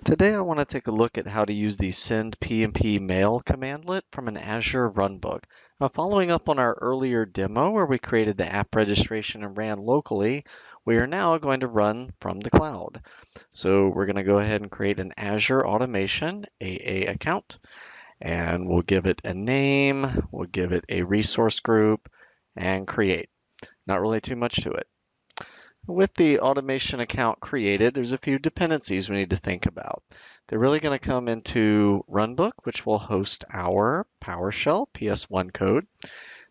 Today I want to take a look at how to use the Send-PNPMail commandlet from an Azure Runbook. Now, following up on our earlier demo where we created the app registration and ran locally, we are now going to run from the cloud. So we're going to go ahead and create an Azure Automation AA account, and we'll give it a name, we'll give it a resource group, and create. Not really too much to it. With the automation account created, there's a few dependencies we need to think about. They're really going to come into Runbook, which will host our PowerShell PS1 code.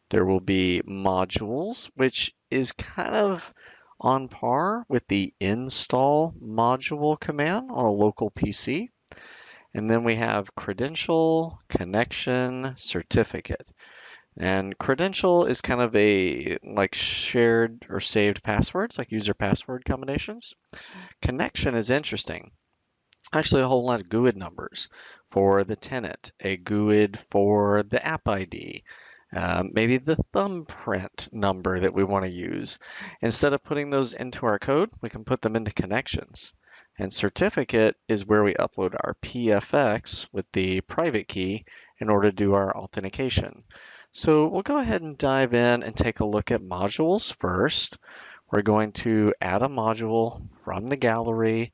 There will be modules, which is kind of on par with the install module command on a local PC. And then we have credential, connection, certificate. And credential is kind of a like shared or saved passwords, like user password combinations. Connection is interesting. Actually, a whole lot of GUID numbers for the tenant, a GUID for the app ID, maybe the thumbprint number that we want to use. Instead of putting those into our code, we can put them into connections. And certificate is where we upload our PFX with the private key in order to do our authentication. So we'll go ahead and dive in and take a look at modules first. We're going to add a module from the gallery.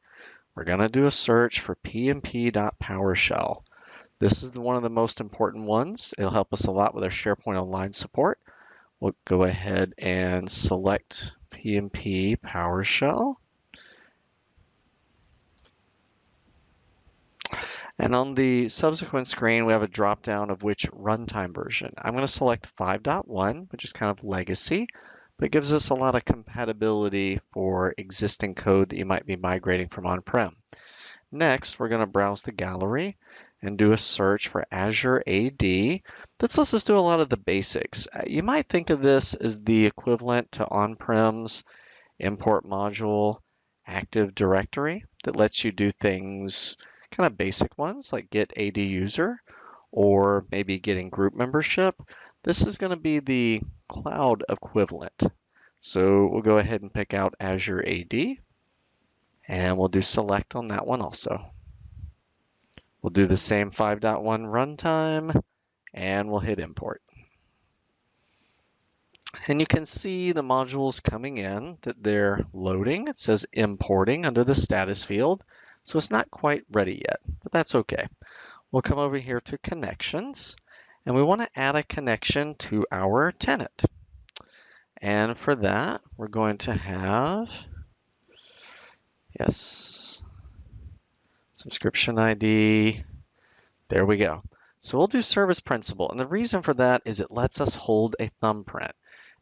We're going to do a search for pnp.powershell. This is one of the most important ones. It'll help us a lot with our SharePoint Online support. We'll go ahead and select PnP PowerShell. And on the subsequent screen, we have a drop down of which runtime version. I'm going to select 5.1, which is kind of legacy, but it gives us a lot of compatibility for existing code that you might be migrating from on-prem. Next, we're going to browse the gallery and do a search for Azure AD. This lets us do a lot of the basics. You might think of this as the equivalent to on-prem's import module Active Directory that lets you do things kind of basic ones like get AD user or maybe getting group membership. This is going to be the cloud equivalent. So we'll go ahead and pick out Azure AD and we'll do select on that one also. We'll do the same 5.1 runtime and we'll hit import. And you can see the modules coming in that they're loading. It says importing under the status field. So it's not quite ready yet, but that's okay. We'll come over here to connections, and we want to add a connection to our tenant. And for that, we're going to have, yes, subscription ID. There we go. So we'll do service principal, and the reason for that is it lets us hold a thumbprint.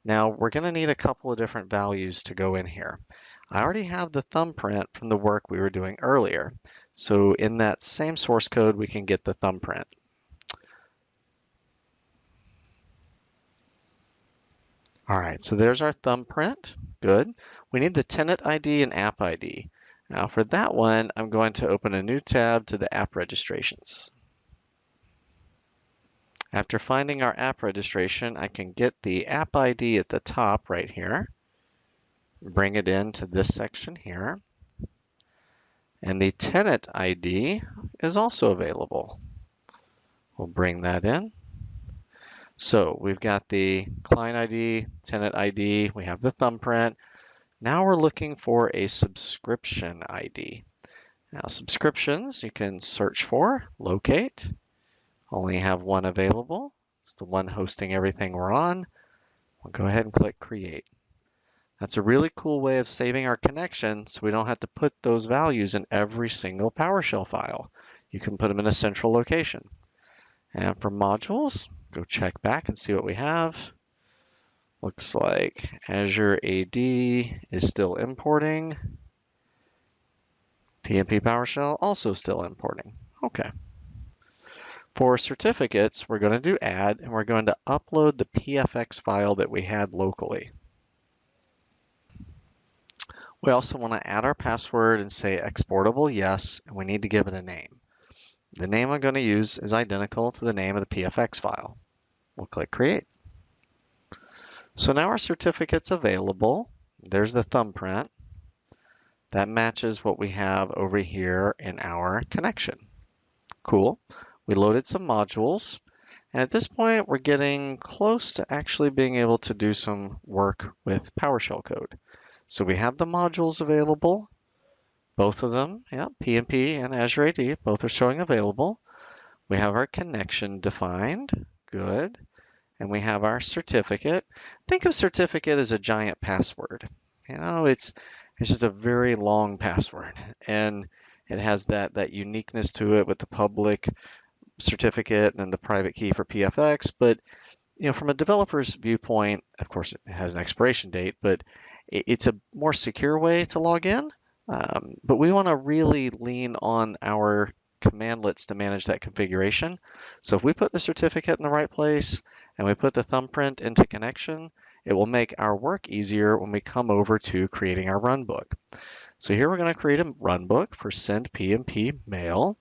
Now, we're going to need a couple of different values to go in here. I already have the thumbprint from the work we were doing earlier. So in that same source code, we can get the thumbprint. All right, so there's our thumbprint. Good. We need the tenant ID and app ID. Now for that one, I'm going to open a new tab to the app registrations. After finding our app registration, I can get the app ID at the top right here, bring it into this section here. And the tenant ID is also available. We'll bring that in. So we've got the client ID, tenant ID, we have the thumbprint. Now we're looking for a subscription ID. Now subscriptions you can search for, locate. Only have one available. It's the one hosting everything we're on. We'll go ahead and click create. That's a really cool way of saving our connection so we don't have to put those values in every single PowerShell file. You can put them in a central location. And for modules, go check back and see what we have. Looks like Azure AD is still importing. PnP PowerShell also still importing. Okay. For certificates, we're going to do add, and we're going to upload the PFX file that we had locally. We also want to add our password and say exportable yes, and we need to give it a name. The name I'm going to use is identical to the name of the PFX file. We'll click create. So now our certificate's available. There's the thumbprint. That matches what we have over here in our connection. Cool. We loaded some modules. And at this point, we're getting close to actually being able to do some work with PowerShell code. So we have the modules available, both of them, yeah, PnP and Azure AD, both are showing available. We have our connection defined, good. And we have our certificate. Think of certificate as a giant password. It's just a very long password, and it has that uniqueness to it with the public certificate and then the private key for PFX. But from a developer's viewpoint, of course, it has an expiration date, but it's a more secure way to log in. But we want to really lean on our commandlets to manage that configuration. So if we put the certificate in the right place and we put the thumbprint into connection, it will make our work easier when we come over to creating our runbook. So here we're going to create a runbook for Send-PNPMail.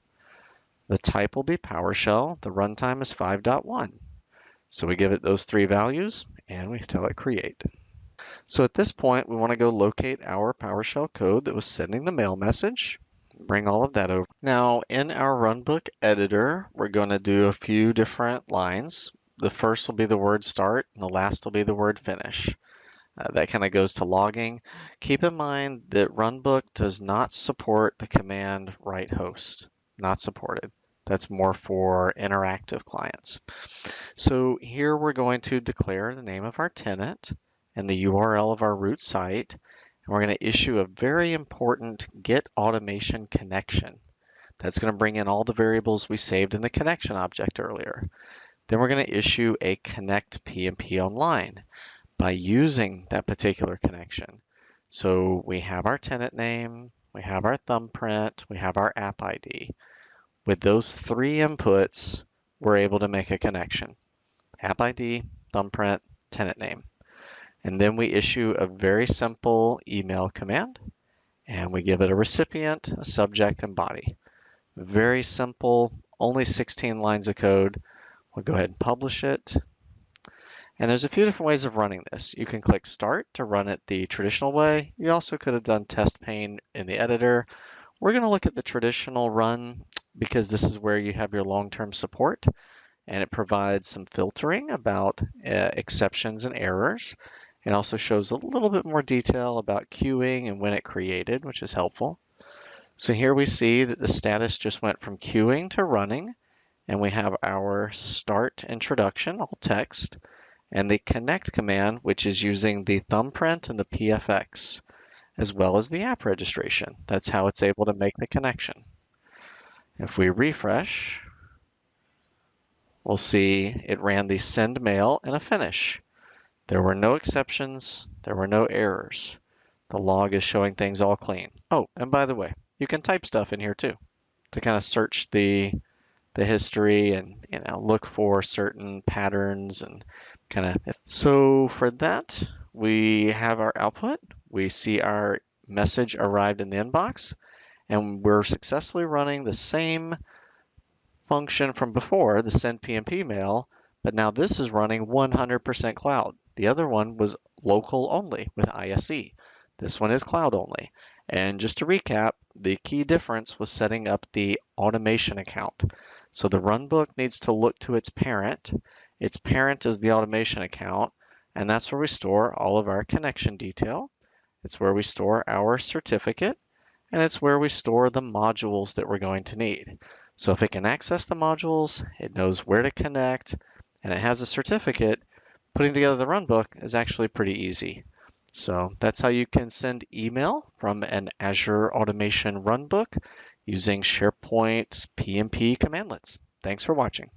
The type will be PowerShell. The runtime is 5.1. So we give it those three values and we tell it create. So at this point, we want to go locate our PowerShell code that was sending the mail message. Bring all of that over. Now in our runbook editor, we're going to do a few different lines. The first will be the word start and the last will be the word finish. That kind of goes to logging. Keep in mind that runbook does not support the command write host. Not supported. That's more for interactive clients. So here we're going to declare the name of our tenant and the URL of our root site. And we're going to issue a very important get automation connection. That's going to bring in all the variables we saved in the connection object earlier. Then we're going to issue a connect PnP online by using that particular connection. So we have our tenant name, we have our thumbprint, we have our app ID. With those three inputs, we're able to make a connection. App ID, thumbprint, tenant name. And then we issue a very simple email command, and we give it a recipient, a subject, and body. Very simple, only 16 lines of code. We'll go ahead and publish it. And there's a few different ways of running this. You can click Start to run it the traditional way. You also could have done Test Pane in the editor. We're going to look at the traditional run because this is where you have your long-term support, and it provides some filtering about exceptions and errors. It also shows a little bit more detail about queuing and when it created, which is helpful. So here we see that the status just went from queuing to running, and we have our start introduction, all text, and the connect command, which is using the thumbprint and the PFX, as well as the app registration. That's how it's able to make the connection. If we refresh, we'll see it ran the send mail and a finish. There were no exceptions. There were no errors. The log is showing things all clean. Oh, and by the way, you can type stuff in here too to kind of search the history and look for certain patterns and kind of. So for that, we have our output. We see our message arrived in the inbox, and we're successfully running the same function from before, the Send-PNPMail, but now this is running 100% cloud. The other one was local only with ISE. This one is cloud only. And just to recap, the key difference was setting up the automation account. So the runbook needs to look to its parent. Its parent is the automation account, and that's where we store all of our connection detail. It's where we store our certificate, and it's where we store the modules that we're going to need. So if it can access the modules, it knows where to connect, and it has a certificate, putting together the runbook is actually pretty easy. So that's how you can send email from an Azure Automation Runbook using SharePoint PnP commandlets. Thanks for watching.